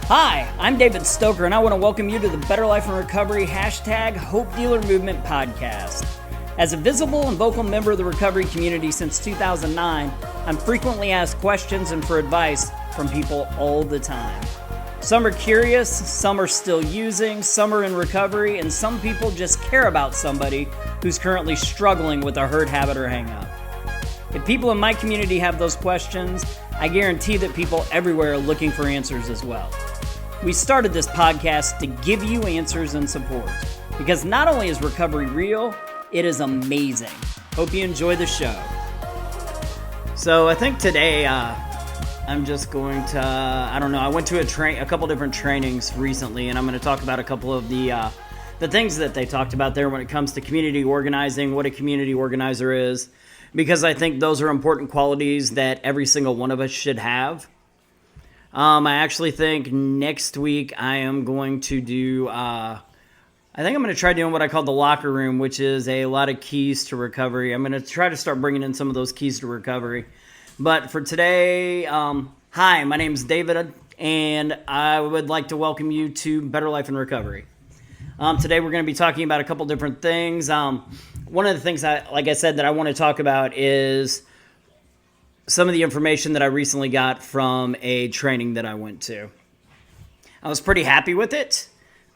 Hi, I'm David Stoecker, and I want to welcome you to the Better Life and Recovery #Hope Dealer Movement podcast. As a visible and vocal member of the recovery community since 2009, I'm frequently asked questions and for advice from people all the time. Some are curious, some are still using, some are in recovery, and some people just care about somebody who's currently struggling with a hurt habit or hang-up. If people in my community have those questions, I guarantee that people everywhere are looking for answers as well. We started this podcast to give you answers and support, because not only is recovery real, it is amazing. Hope you enjoy the show. So I think today I'm just going to, I went to a couple different trainings recently, and I'm going to talk about a couple of the things that they talked about there when it comes to community organizing, what a community organizer is, because I think those are important qualities that every single one of us should have. I actually think next week I am going to do, I think I'm going to try doing what I call the locker room, which is a lot of keys to recovery. I'm going to try to start bringing in some of those keys to recovery. But for today, hi, my name is David, and I would like to welcome you to Better Life and Recovery. Today we're going to be talking about a couple different things. One of the things, that I want to talk about is some of the information that I recently got from a training that I went to. I was pretty happy with it.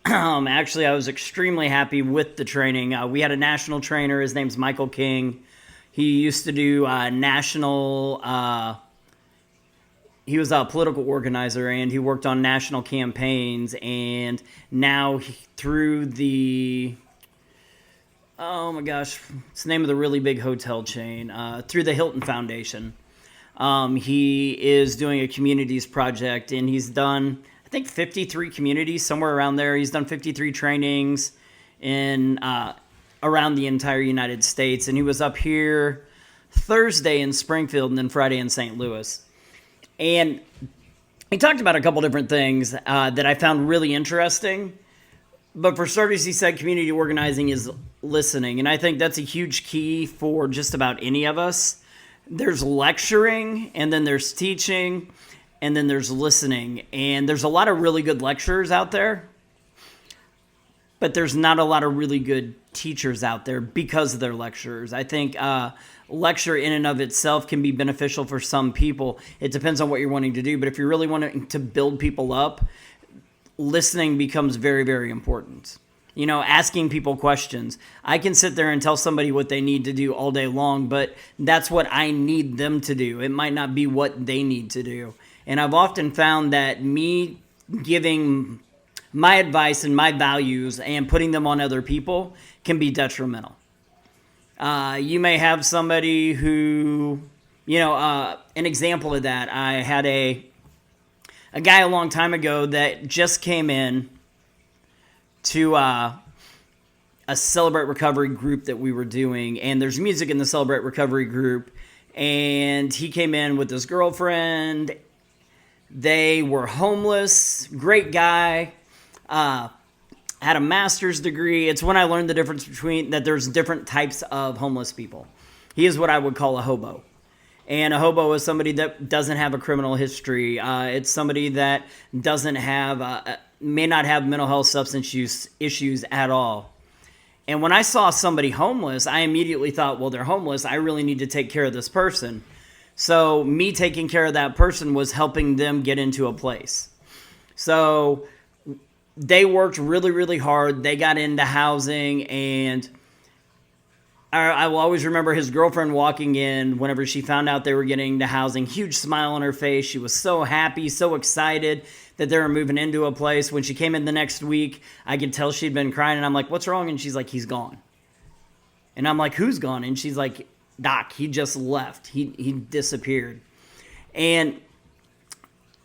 Actually, I was extremely happy with the training. We had a national trainer. His name's Michael King. He used to do national... he was a political organizer, and he worked on national campaigns. And now through the... Oh my gosh, it's the name of the really big hotel chain. Through the Hilton Foundation. He is doing a communities project, and he's done, I think, 53 communities, somewhere around there. He's done 53 trainings in around the entire United States, and he was up here Thursday in Springfield and then Friday in St. Louis. And he talked about a couple different things that I found really interesting. But for starters, he said community organizing is listening, and I think that's a huge key for just about any of us. There's lecturing, and then there's teaching, and then there's listening. And there's a lot of really good lecturers out there, but there's not a lot of really good teachers out there because of their lecturers. I think lecture in and of itself can be beneficial for some people. It depends on what you're wanting to do, but if you're really wanting to build people up, listening becomes very, very important. You know, asking people questions. I can sit there and tell somebody what they need to do all day long, but that's what I need them to do. It might not be what they need to do. And I've often found that me giving my advice and my values and putting them on other people can be detrimental. You may have somebody who, an example of that. I had a guy a long time ago that just came in to a Celebrate Recovery group that we were doing, and there's music in the Celebrate Recovery group, and he came in with his girlfriend. They were homeless, great guy, had a master's degree. It's when I learned the difference between that there's different types of homeless people. He is what I would call a hobo. And a hobo is somebody that doesn't have a criminal history. It's somebody that doesn't have, may not have mental health substance use issues at all. And when I saw somebody homeless, I immediately thought, well, they're homeless. I really need to take care of this person. So me taking care of that person was helping them get into a place. So they worked really, really hard. They got into housing, and I will always remember his girlfriend walking in whenever she found out they were getting into housing. Huge smile on her face. She was so happy, so excited that they were moving into a place. When she came in the next week, I could tell she'd been crying. And I'm like, what's wrong? And she's like, he's gone. And I'm like, who's gone? And she's like, Doc, he just left. He disappeared. And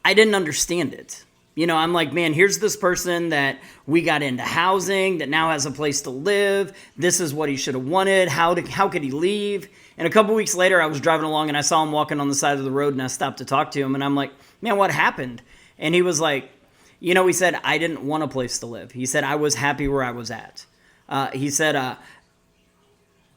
I didn't understand it. I'm like, man, here's this person that we got into housing, that now has a place to live. This is what he should have wanted. How could he leave? And a couple weeks later, I was driving along, and I saw him walking on the side of the road, and I stopped to talk to him. And I'm like, man, what happened? And he was like, he said, I didn't want a place to live. He said, I was happy where I was at. He said,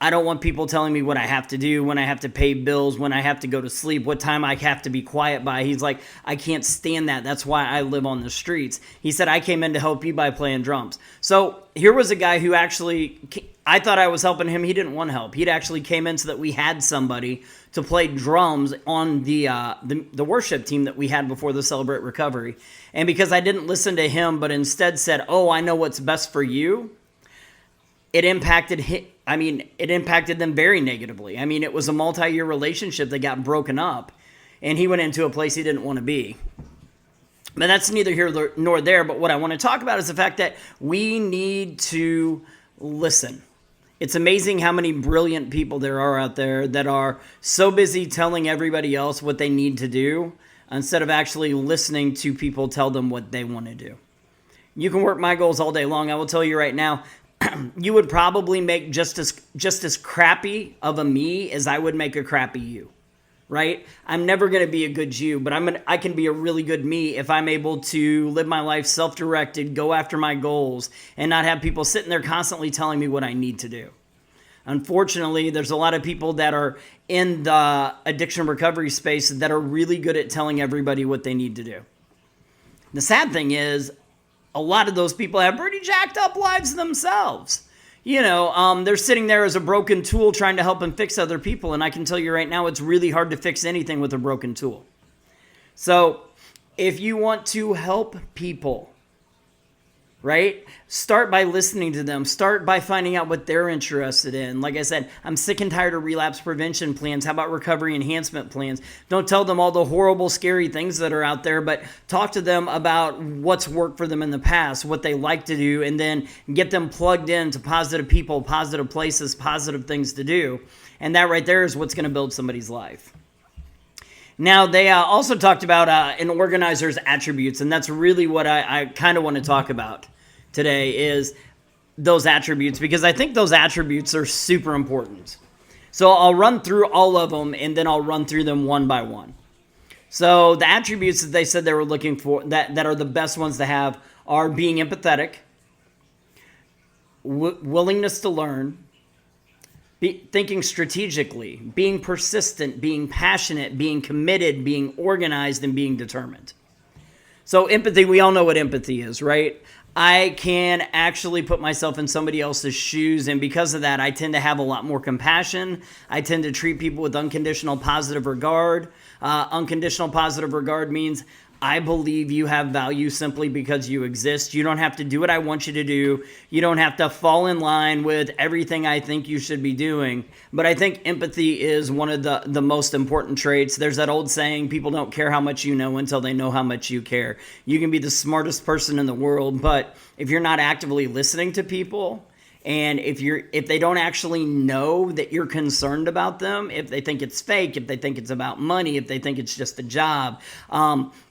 I don't want people telling me what I have to do, when I have to pay bills, when I have to go to sleep, what time I have to be quiet by. He's like, I can't stand that. That's why I live on the streets. He said, I came in to help you by playing drums. So here was a guy who actually, I thought I was helping him. He didn't want help. He'd actually came in so that we had somebody to play drums on the worship team that we had before the Celebrate Recovery. And because I didn't listen to him, but instead said, oh, I know what's best for you, it impacted them very negatively. I mean, it was a multi-year relationship that got broken up, and he went into a place he didn't want to be. But that's neither here nor there. But what I want to talk about is the fact that we need to listen. It's amazing how many brilliant people there are out there that are so busy telling everybody else what they need to do instead of actually listening to people tell them what they want to do. You can work my goals all day long. I will tell you right now, you would probably make just as crappy of a me as I would make a crappy you, right? I'm never going to be a good you, but I can be a really good me if I'm able to live my life self-directed, go after my goals, and not have people sitting there constantly telling me what I need to do. Unfortunately, there's a lot of people that are in the addiction recovery space that are really good at telling everybody what they need to do. The sad thing is, a lot of those people have pretty jacked up lives themselves. They're sitting there as a broken tool trying to help and fix other people. And I can tell you right now, it's really hard to fix anything with a broken tool. So if you want to help people, right, start by listening to them. Start by finding out what they're interested in. Like I said, I'm sick and tired of relapse prevention plans. How about recovery enhancement plans? Don't tell them all the horrible, scary things that are out there, but talk to them about what's worked for them in the past, what they like to do, and then get them plugged into positive people, positive places, positive things to do. And that right there is what's going to build somebody's life. Now, they also talked about an organizer's attributes, and that's really what I kind of want to talk about today is those attributes, because I think those attributes are super important. So I'll run through all of them, and then I'll run through them one by one. So the attributes that they said they were looking for, that are the best ones to have, are being empathetic, willingness to learn, thinking strategically, being persistent, being passionate, being committed, being organized, and being determined. So empathy, we all know what empathy is, right? I can actually put myself in somebody else's shoes, and because of that, I tend to have a lot more compassion. I tend to treat people with unconditional positive regard. Unconditional positive regard means I believe you have value simply because you exist. You don't have to do what I want you to do. You don't have to fall in line with everything I think you should be doing. But I think empathy is one of the most important traits. There's that old saying, people don't care how much you know until they know how much you care. You can be the smartest person in the world, but if you're not actively listening to people, and if they don't actually know that you're concerned about them, if they think it's fake, if they think it's about money, if they think it's just a job,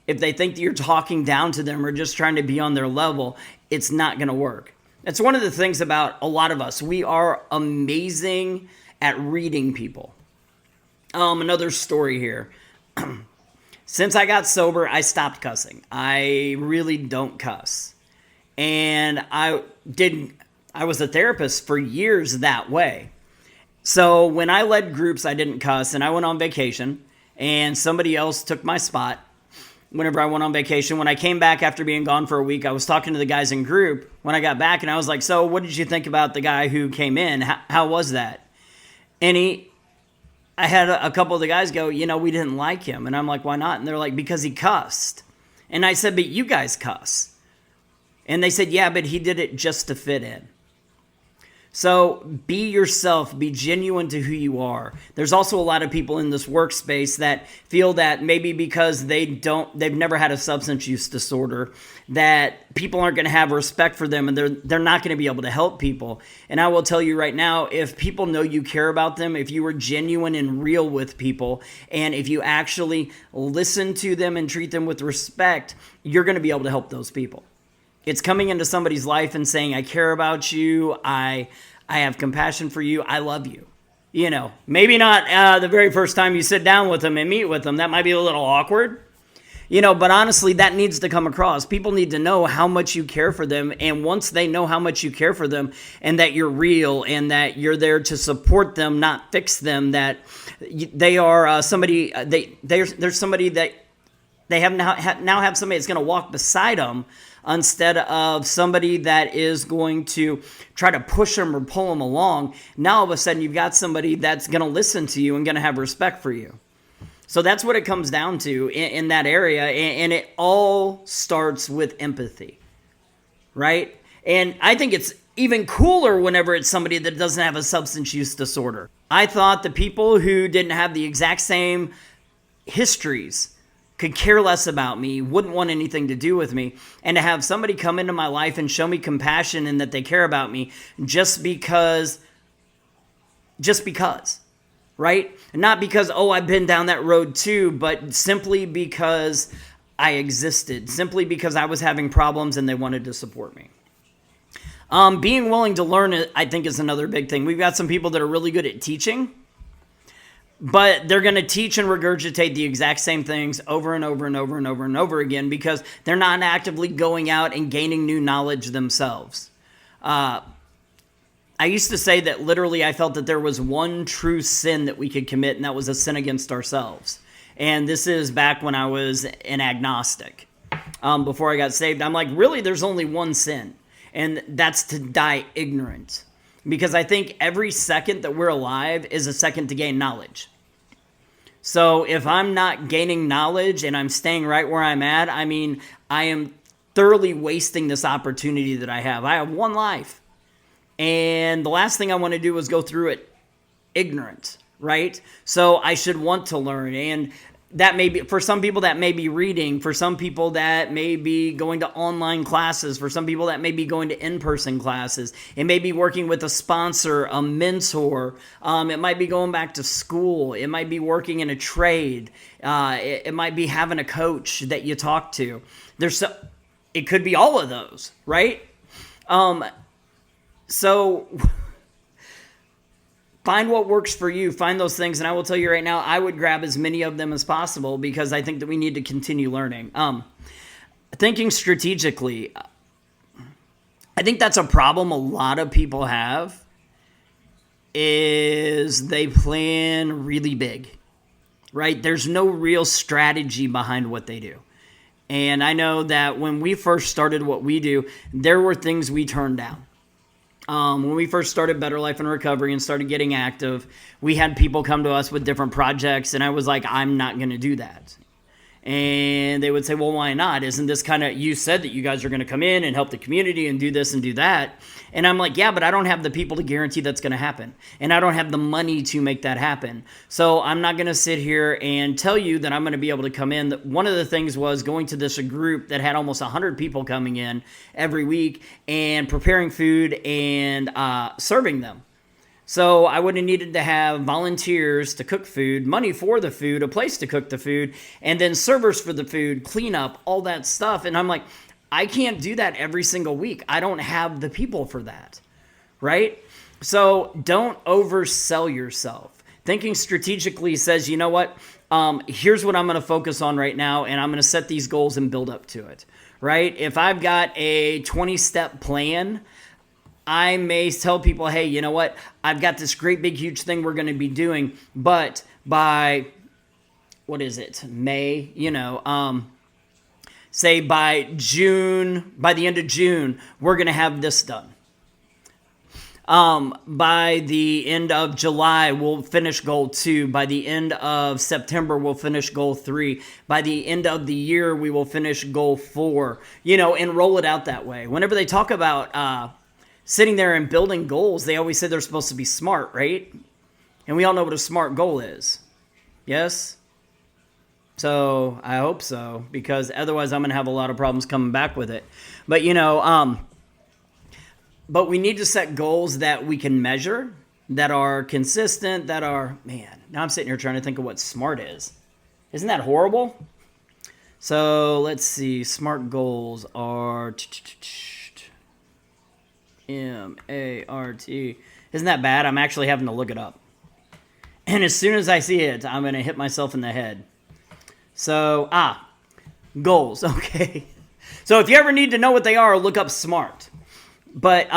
if they think that you're talking down to them or just trying to be on their level, it's not going to work. That's one of the things about a lot of us. We are amazing at reading people. Another story here. Since I got sober, I stopped cussing. I really don't cuss. And I was a therapist for years that way. So when I led groups, I didn't cuss, and I went on vacation, and somebody else took my spot whenever I went on vacation. When I came back after being gone for a week, I was talking to the guys in group when I got back, and I was like, so what did you think about the guy who came in? How was that? And I had a couple of the guys go, we didn't like him. And I'm like, why not? And they're like, because he cussed. And I said, but you guys cuss. And they said, yeah, but he did it just to fit in. So be yourself, be genuine to who you are. There's also a lot of people in this workspace that feel that maybe because they've never had a substance use disorder, that people aren't going to have respect for them and they're not going to be able to help people. And I will tell you right now, if people know you care about them, if you are genuine and real with people, and if you actually listen to them and treat them with respect, you're going to be able to help those people. It's coming into somebody's life and saying, I care about you. I have compassion for you. I love you. Maybe not the very first time you sit down with them and meet with them. That might be a little awkward. But honestly, that needs to come across. People need to know how much you care for them. And once they know how much you care for them and that you're real and that you're there to support them, not fix them, that they are somebody, there's somebody that they have now have somebody that's going to walk beside them instead of somebody that is going to try to push them or pull them along. Now, all of a sudden, you've got somebody that's going to listen to you and going to have respect for you. So that's what it comes down to in that area. And it all starts with empathy, right? And I think it's even cooler whenever it's somebody that doesn't have a substance use disorder. I thought the people who didn't have the exact same histories could care less about me, wouldn't want anything to do with me, and to have somebody come into my life and show me compassion and that they care about me just because, right? Not because, oh, I've been down that road too, but simply because I existed, simply because I was having problems and they wanted to support me. Being willing to learn, I think, is another big thing. We've got some people that are really good at teaching, but they're going to teach and regurgitate the exact same things over and over and over and over and over again because they're not actively going out and gaining new knowledge themselves. I used to say that literally I felt that there was one true sin that we could commit, and that was a sin against ourselves. And this is back when I was an agnostic. Before I got saved, I'm like, really, there's only one sin, and that's to die ignorant. Because I think every second that we're alive is a second to gain knowledge. So if I'm not gaining knowledge and I'm staying right where I'm at, I mean, I am thoroughly wasting this opportunity that I have. I have one life. And the last thing I want to do is go through it ignorant, right? So I should want to learn. And that may be, for some people, that may be reading. For some people, that may be going to online classes. For some people, that may be going to in-person classes. It may be working with a sponsor, a mentor. It might be going back to school. It might be working in a trade. It might be having a coach that you talk to. It could be all of those, right? So find what works for you. Find those things. And I will tell you right now, I would grab as many of them as possible because I think that we need to continue learning. Thinking strategically. I think that's a problem a lot of people have is they plan really big, right? There's no real strategy behind what they do. And I know that when we first started what we do, there were things we turned down. When we first started Better Life and Recovery and started getting active, we had people come to us with different projects, and I was like, I'm not going to do that. And they would say, well, why not? Isn't this kind of, you said that you guys are going to come in and help the community and do this and do that. And I'm like, yeah, but I don't have the people to guarantee that's going to happen. And I don't have the money to make that happen. So I'm not going to sit here and tell you that I'm going to be able to come in. One of the things was going to this group that had almost 100 people coming in every week and preparing food and serving them. So I would have needed to have volunteers to cook food, money for the food, a place to cook the food, and then servers for the food, cleanup, all that stuff. And I'm like, I can't do that every single week. I don't have the people for that, right? So don't oversell yourself. Thinking strategically says, you know what? Here's what I'm going to focus on right now, and I'm going to set these goals and build up to it, right? If I've got a 20-step plan, I may tell people, hey, you know what? I've got this great big huge thing we're going to be doing, but by, May, say by the end of June, we're going to have this done. By the end of July, we'll finish goal 2. By the end of September, we'll finish goal 3. By the end of the year, we will finish goal 4, and roll it out that way. Whenever they talk about, sitting there and building goals, they always say they're supposed to be smart, right? And we all know what a smart goal is. Yes? So I hope so, because otherwise I'm going to have a lot of problems coming back with it. But, but we need to set goals that we can measure, that are consistent, that are, now I'm sitting here trying to think of what smart is. Isn't that horrible? So let's see. Smart goals are MART. Isn't that bad? I'm actually having to look it up. And as soon as I see it, I'm going to hit myself in the head. So, Goals, okay. So if you ever need to know what they are, look up SMART. But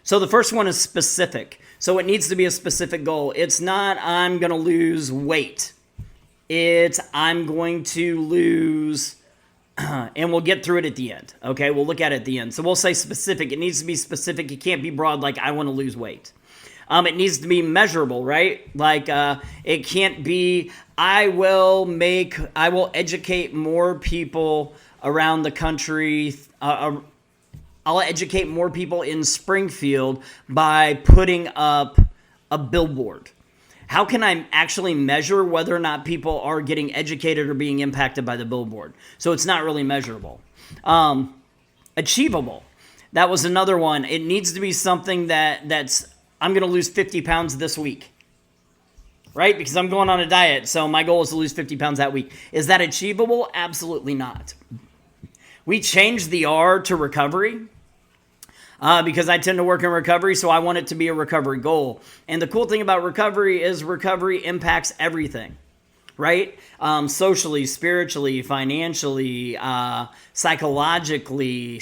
so the first one is specific. So it needs to be a specific goal. It's not I'm going to lose weight. It's I'm going to lose, and we'll get through it at the end. Okay, we'll look at it at the end. So we'll say specific. It needs to be specific. It can't be broad like I want to lose weight. It needs to be measurable, right? Like it can't be I will educate more people around the country. I'll educate more people in Springfield by putting up a billboard. How can I actually measure whether or not people are getting educated or being impacted by the billboard? So it's not really measurable. Achievable. That was another one. It needs to be something that's, I'm going to lose 50 pounds this week, right? Because I'm going on a diet, so my goal is to lose 50 pounds that week. Is that achievable? Absolutely not. We changed the R to recovery because I tend to work in recovery, so I want it to be a recovery goal. And the cool thing about recovery is recovery impacts everything, right? Socially, spiritually, financially, psychologically.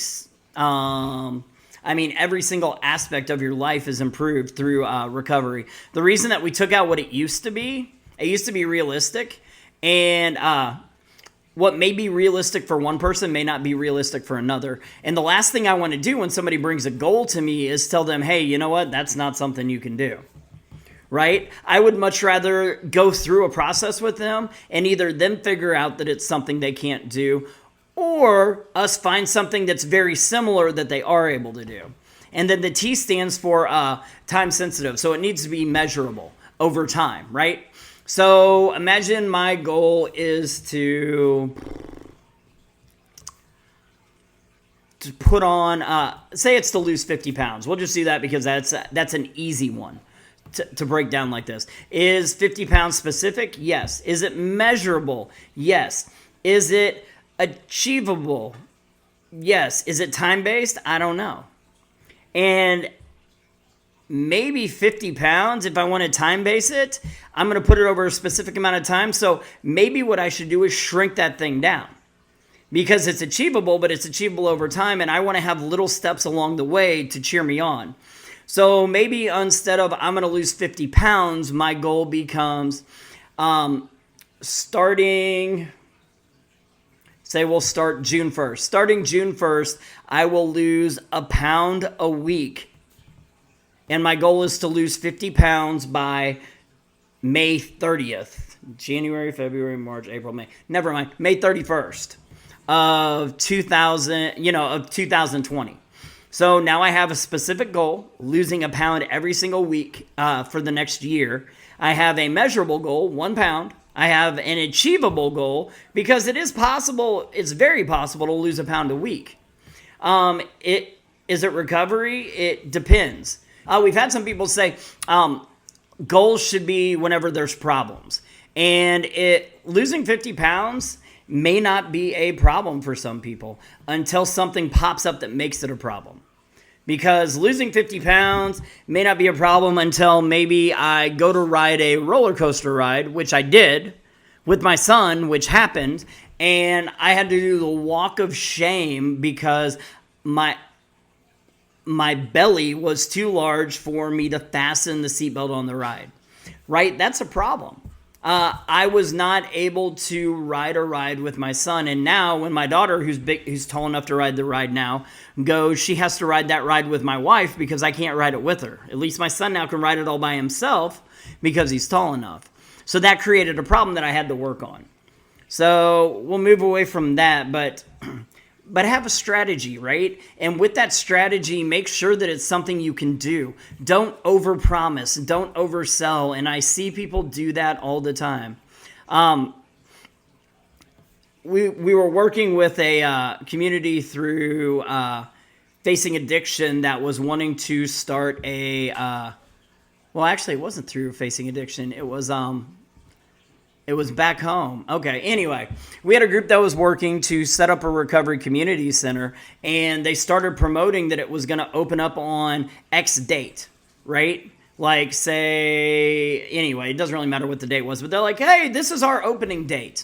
Every single aspect of your life is improved through recovery. The reason that we took out what it used to be realistic, and what may be realistic for one person may not be realistic for another. And the last thing I want to do when somebody brings a goal to me is tell them, hey, you know what? That's not something you can do, right? I would much rather go through a process with them and either them figure out that it's something they can't do or us find something that's very similar that they are able to do. And then the T stands for time sensitive. So it needs to be measurable over time, right? So imagine my goal is to put on, say it's to lose 50 pounds. We'll just do that because that's an easy one to break down like this. Is 50 pounds specific? Yes. Is it measurable? Yes. Is it achievable? Yes. Is it time-based? I don't know. And maybe 50 pounds, if I want to time-base it, I'm going to put it over a specific amount of time. So maybe what I should do is shrink that thing down because it's achievable, but it's achievable over time. And I want to have little steps along the way to cheer me on. So maybe instead of I'm going to lose 50 pounds, my goal becomes starting, say we'll start June 1st. Starting June 1st, I will lose a pound a week. And my goal is to lose 50 pounds by May 30th. January, February, March, April, May. Never mind. May 31st of 2020. So now I have a specific goal, losing a pound every single week for the next year. I have a measurable goal, 1 pound. I have an achievable goal because it is possible, it's very possible to lose a pound a week. Is it recovery? It depends. We've had some people say goals should be whenever there's problems. And losing 50 pounds may not be a problem for some people until something pops up that makes it a problem. Because losing 50 pounds may not be a problem until maybe I go to ride a roller coaster ride, which I did with my son, which happened. And I had to do the walk of shame because my belly was too large for me to fasten the seatbelt on the ride, right? That's a problem. I was not able to ride a ride with my son. And now when my daughter, who's tall enough to ride the ride now, goes, she has to ride that ride with my wife because I can't ride it with her. At least my son now can ride it all by himself because he's tall enough. So that created a problem that I had to work on. So we'll move away from that, but have a strategy, right? And with that strategy, make sure that it's something you can do. Don't overpromise. Don't oversell. And I see people do that all the time. We were working with a community through Facing Addiction that was wanting to start a... well, actually, it wasn't through Facing Addiction. It was back home. Okay, anyway, we had a group that was working to set up a recovery community center, and they started promoting that it was going to open up on X date, right? Like, say, anyway, it doesn't really matter what the date was, but they're like, hey, this is our opening date.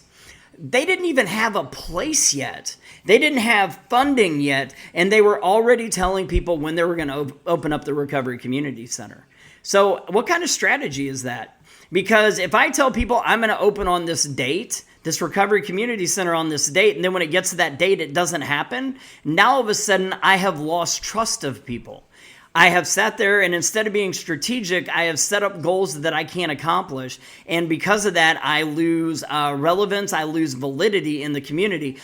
they didn't even have a place yet. They didn't have funding yet, and they were already telling people when they were going to open up the Recovery Community Center. So what kind of strategy is that? Because if I tell people I'm going to open on this date, this Recovery Community Center on this date, and then when it gets to that date, it doesn't happen, now all of a sudden I have lost trust of people. I have sat there, and instead of being strategic, I have set up goals that I can't accomplish. And because of that, I lose relevance, I lose validity in the community.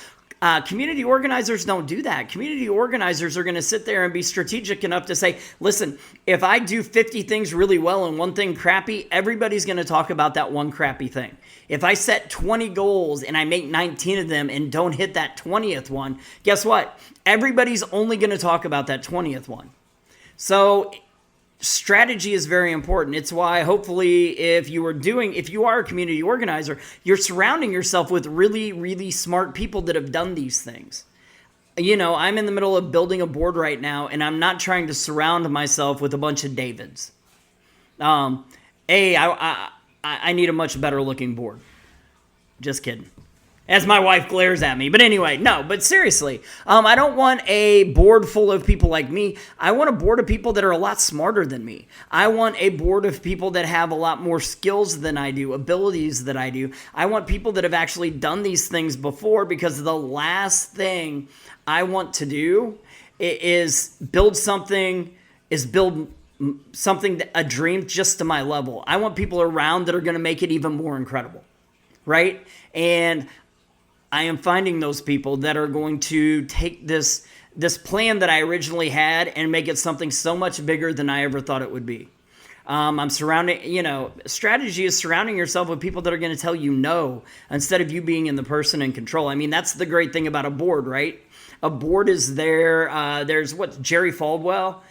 Community organizers don't do that. Community organizers are going to sit there and be strategic enough to say, listen, if I do 50 things really well and one thing crappy, everybody's going to talk about that one crappy thing. If I set 20 goals and I make 19 of them and don't hit that 20th one, guess what? Everybody's only going to talk about that 20th one. So strategy is very important. It's why hopefully if you are a community organizer, you're surrounding yourself with really, really smart people that have done these things. I'm in the middle of building a board right now, and I'm not trying to surround myself with a bunch of Davids. I need a much better looking board. Just kidding. As my wife glares at me. But anyway, no, but seriously, I don't want a board full of people like me. I want a board of people that are a lot smarter than me. I want a board of people that have a lot more skills than I do, abilities that I do. I want people that have actually done these things before, because the last thing I want to do is build something, a dream just to my level. I want people around that are going to make it even more incredible, right? And I am finding those people that are going to take this plan that I originally had and make it something so much bigger than I ever thought it would be. Strategy is surrounding yourself with people that are going to tell you no instead of you being the person in control. I mean, that's the great thing about a board, right? A board is there. There's Jerry Falwell.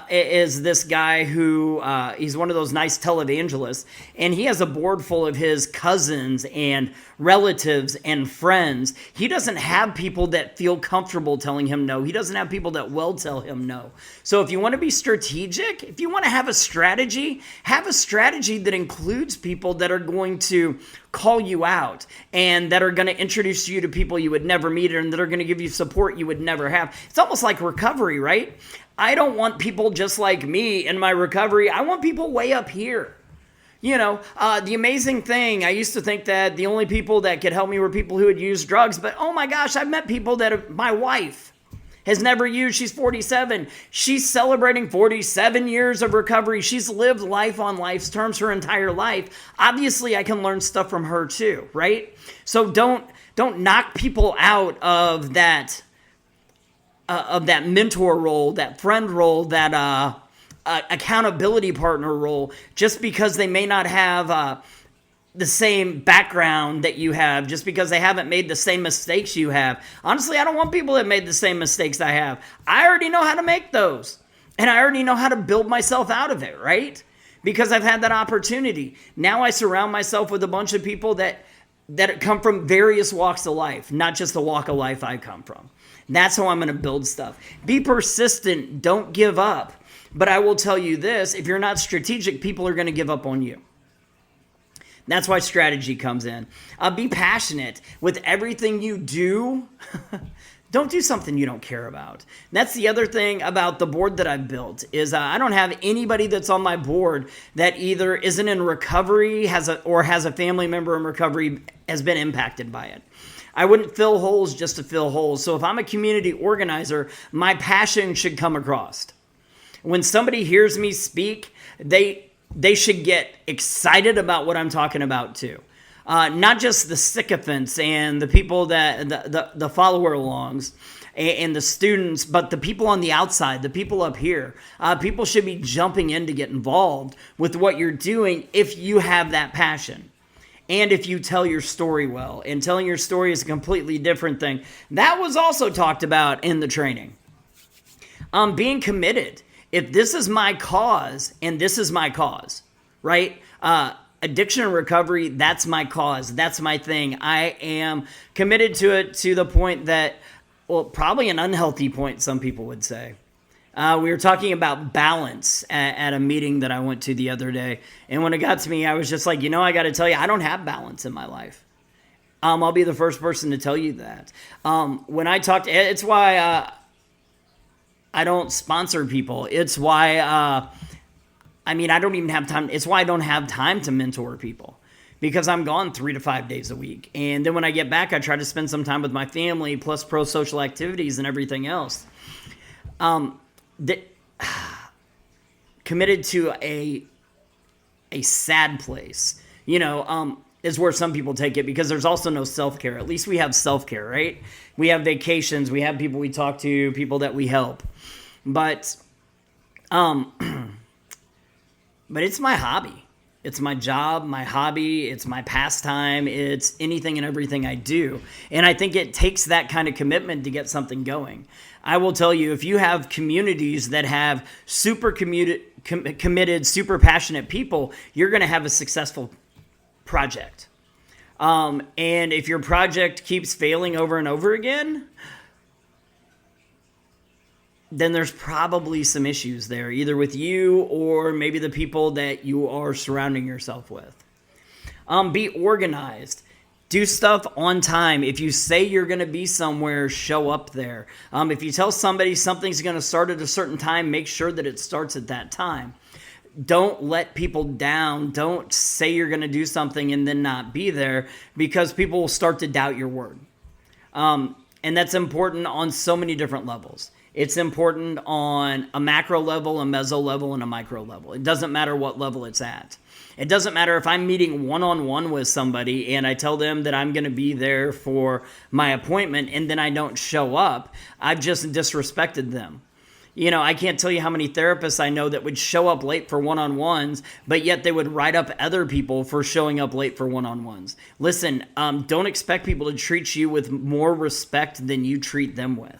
Is this guy who he's one of those nice televangelists, and he has a board full of his cousins and relatives and friends. He doesn't have people that feel comfortable telling him no. He doesn't have people that will tell him no. So if you want to be strategic, if you want to have a strategy that includes people that are going to call you out and that are going to introduce you to people you would never meet and that are going to give you support you would never have. It's almost like recovery, right? I don't want people just like me in my recovery. I want people way up here. The amazing thing, I used to think that the only people that could help me were people who had used drugs, but oh my gosh, I've met people my wife has never used. She's 47. She's celebrating 47 years of recovery. She's lived life on life's terms her entire life. Obviously, I can learn stuff from her too, right? So don't knock people out of that mentor role, that friend role, that accountability partner role, just because they may not have the same background that you have, just because they haven't made the same mistakes you have. Honestly, I don't want people that made the same mistakes I have. I already know how to make those, and I already know how to build myself out of it, right? Because I've had that opportunity. Now I surround myself with a bunch of people that come from various walks of life, not just the walk of life I come from. That's how I'm going to build stuff. Be persistent. Don't give up. But I will tell you this, if you're not strategic, people are going to give up on you. That's why strategy comes in. Be passionate with everything you do. Don't do something you don't care about. That's the other thing about the board that I've built is I don't have anybody that's on my board that either isn't in recovery or has a family member in recovery, has been impacted by it. I wouldn't fill holes just to fill holes. So if I'm a community organizer, my passion should come across. When somebody hears me speak, they should get excited about what I'm talking about too. Not just the sycophants and the people that the follower-alongs and the students, but the people on the outside, the people up here. People should be jumping in to get involved with what you're doing if you have that passion. And if you tell your story well. And telling your story is a completely different thing. That was also talked about in the training. Being committed. If this is my cause, and this is my cause, right? Addiction and recovery, that's my cause. That's my thing. I am committed to it to the point that, well, probably an unhealthy point, some people would say. We were talking about balance at a meeting that I went to the other day. And when it got to me, I was just like, I got to tell you, I don't have balance in my life. I'll be the first person to tell you that. When I talk to, it's why I don't sponsor people. It's why, I don't even have time. It's why I don't have time to mentor people, because I'm gone 3 to 5 days a week. And then when I get back, I try to spend some time with my family, plus pro-social activities and everything else. Committed to a sad place, is where some people take it, because there's also no self-care. At least we have self-care, right? We have vacations. We have people we talk to, people that we help. But it's my hobby. It's my job, my hobby. It's my pastime. It's anything and everything I do. And I think it takes that kind of commitment to get something going. I will tell you, if you have communities that have super committed, super passionate people, you're going to have a successful project. And if your project keeps failing over and over again, then there's probably some issues there, either with you or maybe the people that you are surrounding yourself with. Be organized. Do stuff on time. If you say you're going to be somewhere, show up there. If you tell somebody something's going to start at a certain time, make sure that it starts at that time. Don't let people down. Don't say you're going to do something and then not be there, because people will start to doubt your word. And that's important on so many different levels. It's important on a macro level, a meso level, and a micro level. It doesn't matter what level it's at. It doesn't matter if I'm meeting one-on-one with somebody and I tell them that I'm going to be there for my appointment and then I don't show up. I've just disrespected them. I can't tell you how many therapists I know that would show up late for one-on-ones, but yet they would write up other people for showing up late for one-on-ones. Listen, don't expect people to treat you with more respect than you treat them with.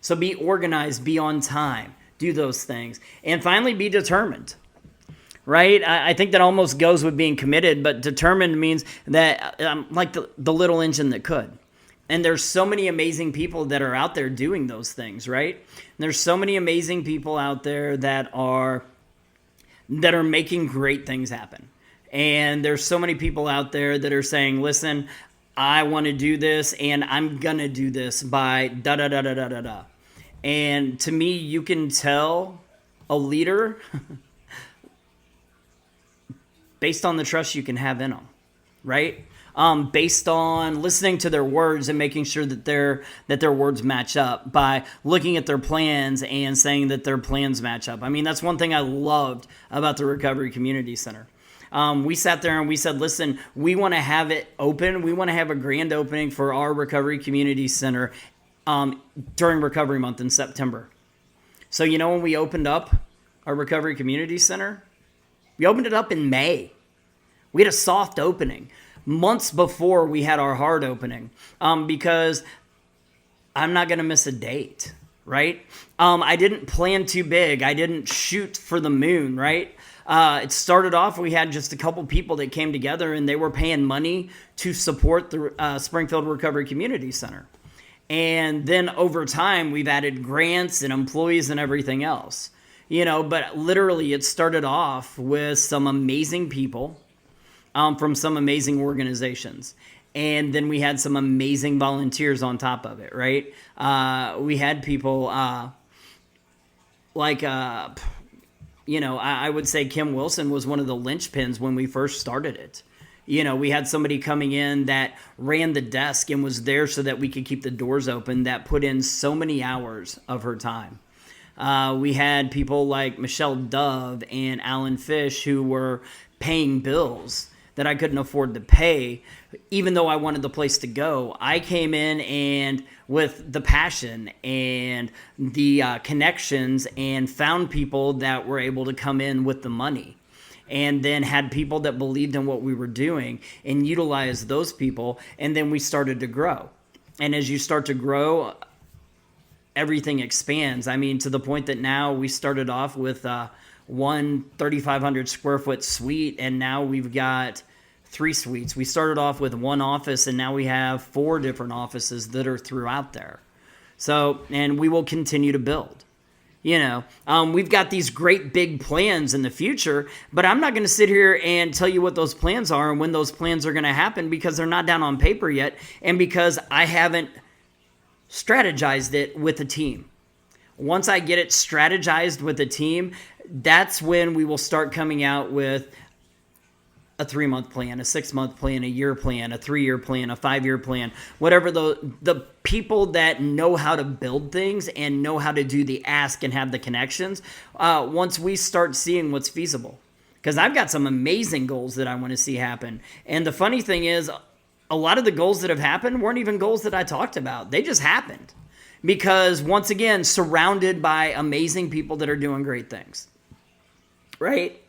So be organized, be on time, do those things. And finally, be determined, right? I think that almost goes with being committed, but determined means that I'm like the little engine that could. And there's so many amazing people that are out there doing those things, right? And there's so many amazing people out there that are making great things happen. And there's so many people out there that are saying, listen, I want to do this and I'm going to do this by da-da-da-da-da-da-da. And to me, you can tell a leader based on the trust you can have in them, right? Based on listening to their words and making sure that their words match up, by looking at their plans and saying that their plans match up. That's one thing I loved about the Recovery Community Center. We sat there and we said, listen, we want to have it open. We want to have a grand opening for our Recovery Community Center during Recovery Month in September. So when we opened up our Recovery Community Center, we opened it up in May. We had a soft opening months before we had our hard opening, because I'm not going to miss a date, right? I didn't plan too big. I didn't shoot for the moon, right? It started off, we had just a couple people that came together and they were paying money to support the Springfield Recovery Community Center. And then over time, we've added grants and employees and everything else. But literally it started off with some amazing people from some amazing organizations. And then we had some amazing volunteers on top of it, right? We had people I would say Kim Wilson was one of the linchpins when we first started it. We had somebody coming in that ran the desk and was there so that we could keep the doors open, that put in so many hours of her time. We had people like Michelle Dove and Alan Fish who were paying bills that I couldn't afford to pay, even though I wanted the place to go. I came in and with the passion and the connections and found people that were able to come in with the money, and then had people that believed in what we were doing and utilized those people. And then we started to grow. And as you start to grow, everything expands. To the point that now we started off with one 3,500 square foot suite, and now we've got 3 suites. We started off with one office, and now we have 4 different offices that are throughout there. So, and we will continue to build. We've got these great big plans in the future, but I'm not going to sit here and tell you what those plans are and when those plans are going to happen because they're not down on paper yet and because I haven't strategized it with a team. Once I get it strategized with a team, that's when we will start coming out with a 3-month plan, a 6-month plan, a year plan, a 3-year plan, a 5-year plan, whatever the people that know how to build things and know how to do the ask and have the connections, once we start seeing what's feasible. Because I've got some amazing goals that I want to see happen. And the funny thing is, a lot of the goals that have happened weren't even goals that I talked about. They just happened. Because once again, surrounded by amazing people that are doing great things. Right?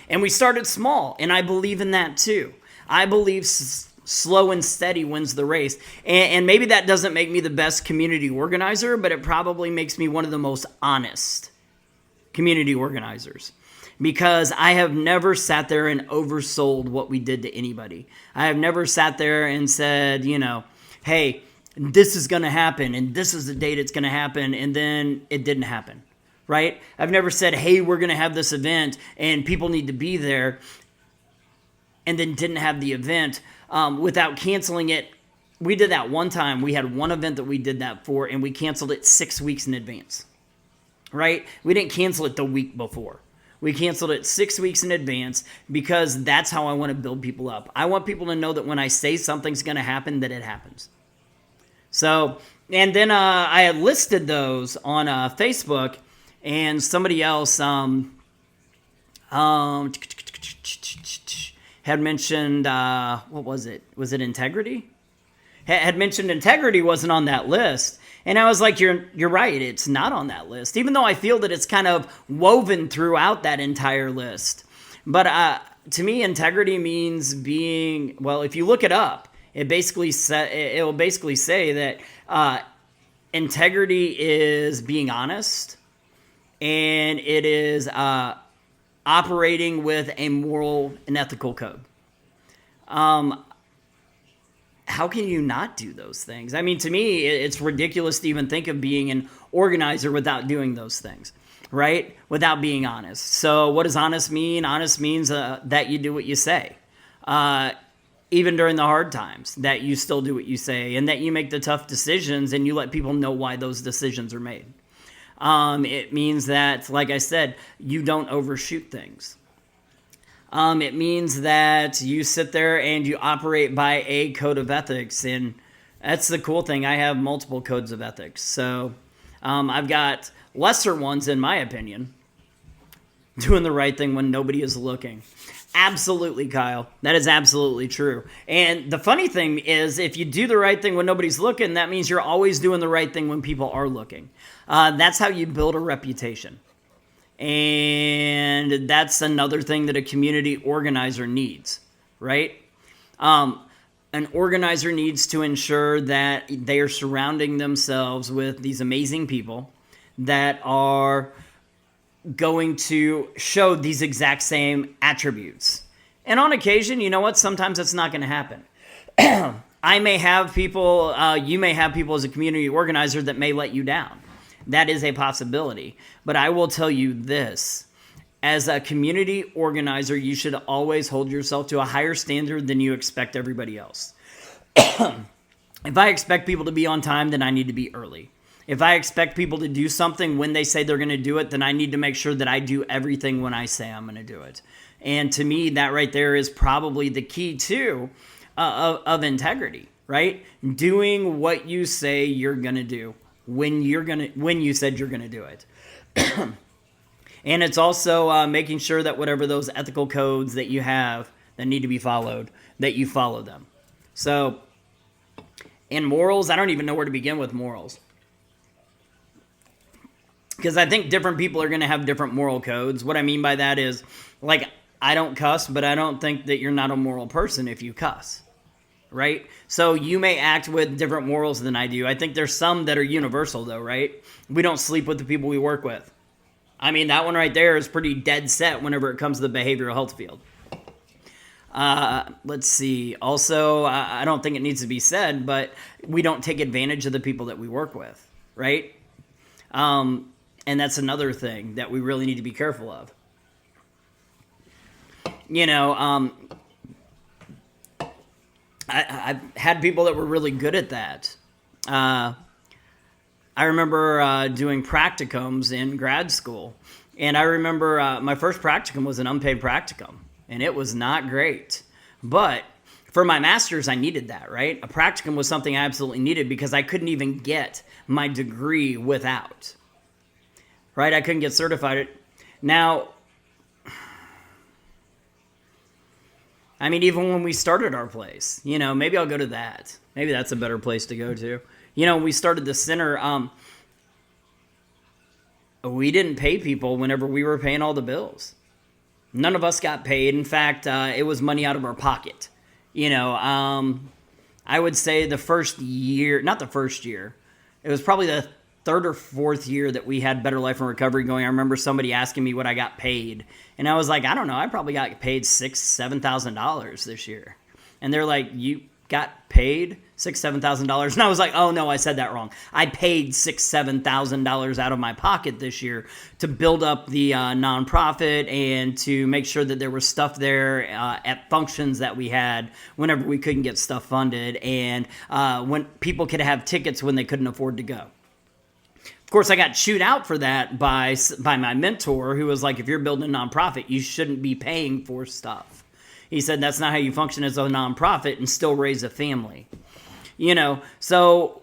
And we started small, and I believe in that too. I believe slow and steady wins the race. And maybe that doesn't make me the best community organizer, but it probably makes me one of the most honest community organizers. Because I have never sat there and oversold what we did to anybody. I have never sat there and said, hey, this is going to happen, and this is the date it's going to happen, and then it didn't happen. Right? I've never said, hey, we're going to have this event and people need to be there, and then didn't have the event without canceling it. We did that one time. We had one event that we did that for, and we canceled it 6 weeks in advance. Right? We didn't cancel it the week before. We canceled it 6 weeks in advance because that's how I want to build people up. I want people to know that when I say something's going to happen, that it happens. So, and then I had listed those on Facebook. And somebody else had mentioned, what was it? Was it integrity? Had mentioned integrity wasn't on that list. And I was like, you're right, it's not on that list. Even though I feel that it's kind of woven throughout that entire list. But to me, integrity means being, well, if you look it up, it will basically say that integrity is being honest. And it is operating with a moral and ethical code. How can you not do those things? I mean, to me, it's ridiculous to even think of being an organizer without doing those things, right? Without being honest. So what does honest mean? Honest means that you do what you say. Even during the hard times, that you still do what you say and that you make the tough decisions and you let people know why those decisions are made. It means that, like I said, you don't overshoot things. It means that you sit there and you operate by a code of ethics. And that's the cool thing. I have multiple codes of ethics. So I've got lesser ones, in my opinion. Doing the right thing when nobody is looking. Absolutely, Kyle. That is absolutely true. And the funny thing is, if you do the right thing when nobody's looking, that means you're always doing the right thing when people are looking. That's how you build a reputation. And that's another thing that a community organizer needs, right? An organizer needs to ensure that they are surrounding themselves with these amazing people that are going to show these exact same attributes. And on occasion, you know what? Sometimes it's not going to happen. I may have people, you may have people as a community organizer that may let you down. That is a possibility. But I will tell you this. As a community organizer, you should always hold yourself to a higher standard than you expect everybody else. If I expect people to be on time, then I need to be early. If I expect people to do something when they say they're going to do it, then I need to make sure that I do everything when I say I'm going to do it. And to me, that right there is probably the key too of integrity, right? Doing what you say you're going to do when you said you're going to do it. And it's also making sure that whatever those ethical codes that you have that need to be followed, that you follow them. So in morals, I don't even know where to begin with morals. Because I think different people are going to have different moral codes. What I mean by that is, like, I don't cuss, but I don't think that you're not a moral person if you cuss, right? So you may act with different morals than I do. I think there's some that are universal, though, right? We don't sleep with the people we work with. I mean, that one right there is pretty dead set whenever it comes to the behavioral health field. Let's see. Also, I don't think it needs to be said, but we don't take advantage of the people that we work with, right? And that's another thing that we really need to be careful of. I've had people that were really good at that. I remember doing practicums in grad school. And I remember my first practicum was an unpaid practicum. And it was not great. But for my master's, I needed that, right? A practicum was something I absolutely needed because I couldn't even get my degree without. Right? I couldn't get certified. Now, I mean, even when we started our place, maybe I'll go to that. Maybe that's a better place to go to. When we started the center, we didn't pay people whenever we were paying all the bills. None of us got paid. In fact, it was money out of our pocket. I would say the first year, not the first year, it was probably the third or fourth year that we had Better Life and Recovery going. I remember somebody asking me what I got paid. And I was like, I don't know. I probably got paid $6,000-$7,000 this year. And they're like, you got paid $6,000-$7,000? And I was like, oh no, I said that wrong. I paid $6,000-$7,000 out of my pocket this year to build up the nonprofit and to make sure that there was stuff there at functions that we had whenever we couldn't get stuff funded, and when people could have tickets when they couldn't afford to go. Of course, I got chewed out for that by my mentor, who was like, if you're building a nonprofit, you shouldn't be paying for stuff. He said, that's not how you function as a nonprofit and still raise a family. So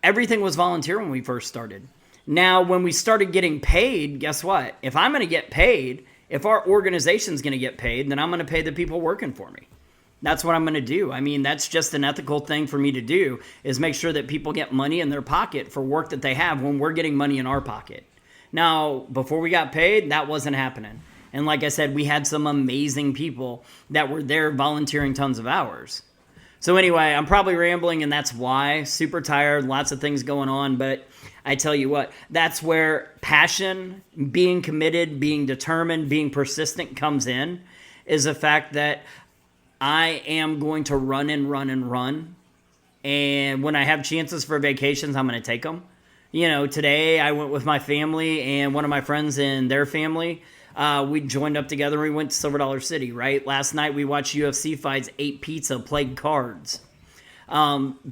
everything was volunteer when we first started. Now, when we started getting paid, guess what? If I'm going to get paid, if our organization's going to get paid, then I'm going to pay the people working for me. That's what I'm going to do. I mean, that's just an ethical thing for me to do, is make sure that people get money in their pocket for work that they have when we're getting money in our pocket. Now, before we got paid, that wasn't happening. And like I said, we had some amazing people that were there volunteering tons of hours. So anyway, I'm probably rambling, and that's why. Super tired, lots of things going on. But I tell you what, that's where passion, being committed, being determined, being persistent comes in, is the fact that I am going to run and run and run. And when I have chances for vacations, I'm going to take them. Today I went with my family and one of my friends and their family. We joined up together and we went to Silver Dollar City, right? Last night we watched UFC fights, ate pizza, played cards.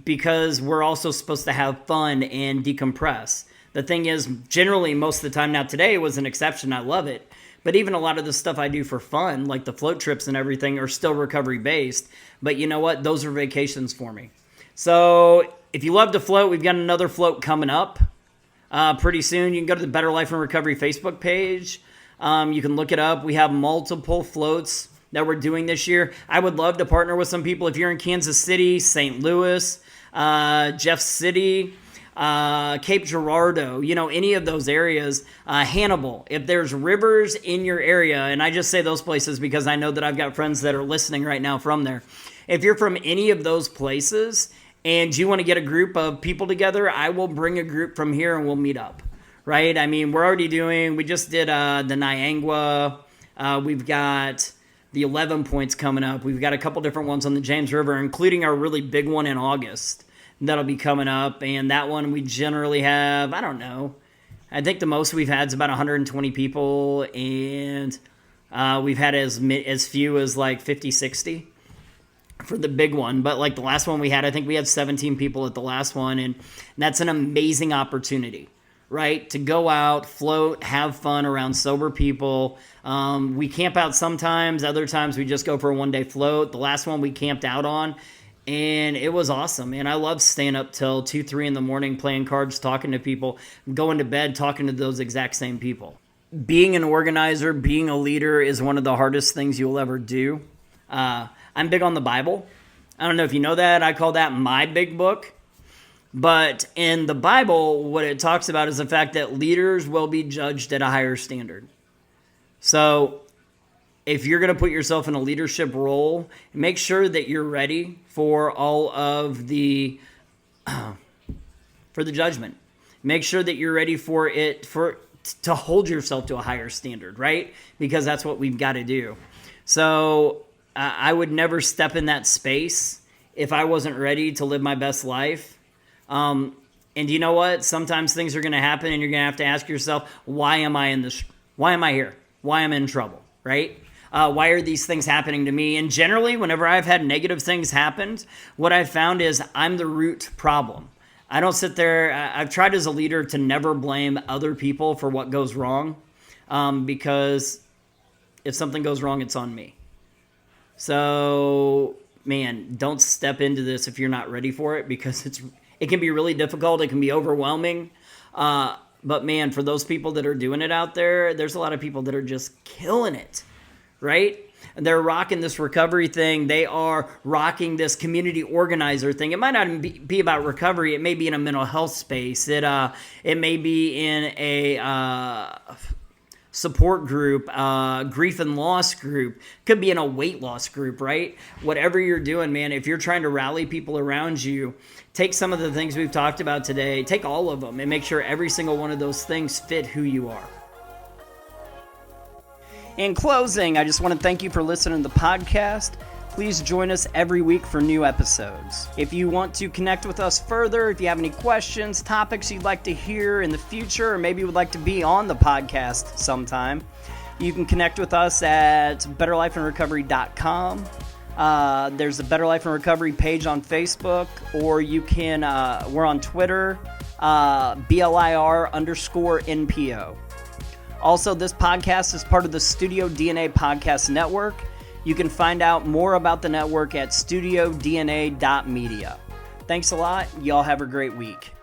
Because we're also supposed to have fun and decompress. The thing is, generally, most of the time, now today was an exception. I love it. But even a lot of the stuff I do for fun, like the float trips and everything, are still recovery-based. But you know what? Those are vacations for me. So if you love to float, we've got another float coming up pretty soon. You can go to the Better Life and Recovery Facebook page. You can look it up. We have multiple floats that we're doing this year. I would love to partner with some people. If you're in Kansas City, St. Louis, Jeff City, Cape Girardeau, any of those areas, Hannibal, if there's rivers in your area, and I just say those places because I know that I've got friends that are listening right now from there. If you're from any of those places and you want to get a group of people together, I will bring a group from here and we'll meet up, right? I mean, we just did the Niangua, we've got the 11 points coming up. We've got a couple different ones on the James River, including our really big one in August. That'll be coming up, and that one we generally have, I don't know, I think the most we've had is about 120 people, and we've had as few as like 50, 60 for the big one. But like the last one we had, I think we had 17 people at the last one, and that's an amazing opportunity, right? To go out, float, have fun around sober people. We camp out sometimes, other times we just go for a one-day float. The last one we camped out on, and it was awesome, man. I love staying up till 2, 3 in the morning playing cards, talking to people, going to bed, talking to those exact same people. Being an organizer, being a leader is one of the hardest things you'll ever do. I'm big on the Bible. I don't know if you know that. I call that my big book. But in the Bible, what it talks about is the fact that leaders will be judged at a higher standard. So if you're going to put yourself in a leadership role, make sure that you're ready for all of the for the judgment. Make sure that you're ready for it to hold yourself to a higher standard, right? Because that's what we've got to do. So I would never step in that space if I wasn't ready to live my best life. And you know what? Sometimes things are going to happen and you're going to have to ask yourself, why am I in this? Why am I here? Why am I in trouble, right? Why are these things happening to me? And generally, whenever I've had negative things happen, what I've found is I'm the root problem. I don't sit there. I've tried as a leader to never blame other people for what goes wrong, because if something goes wrong, it's on me. So, man, don't step into this if you're not ready for it, because it can be really difficult. It can be overwhelming. But man, for those people that are doing it out there, there's a lot of people that are just killing it, right? And they're rocking this recovery thing. They are rocking this community organizer thing. It might not even be about recovery. It may be in a mental health space. It may be in a support group, grief and loss group. Could be in a weight loss group, right? Whatever you're doing, man, if you're trying to rally people around you, take some of the things we've talked about today, take all of them, and make sure every single one of those things fit who you are. In closing, I just want to thank you for listening to the podcast. Please join us every week for new episodes. If you want to connect with us further, if you have any questions, topics you'd like to hear in the future, or maybe would like to be on the podcast sometime, you can connect with us at betterlifeandrecovery.com. There's the Better Life and Recovery page on Facebook, or you can, we're on Twitter, BLIR_NPO. Also, this podcast is part of the Studio DNA Podcast Network. You can find out more about the network at studiodna.media. Thanks a lot. Y'all have a great week.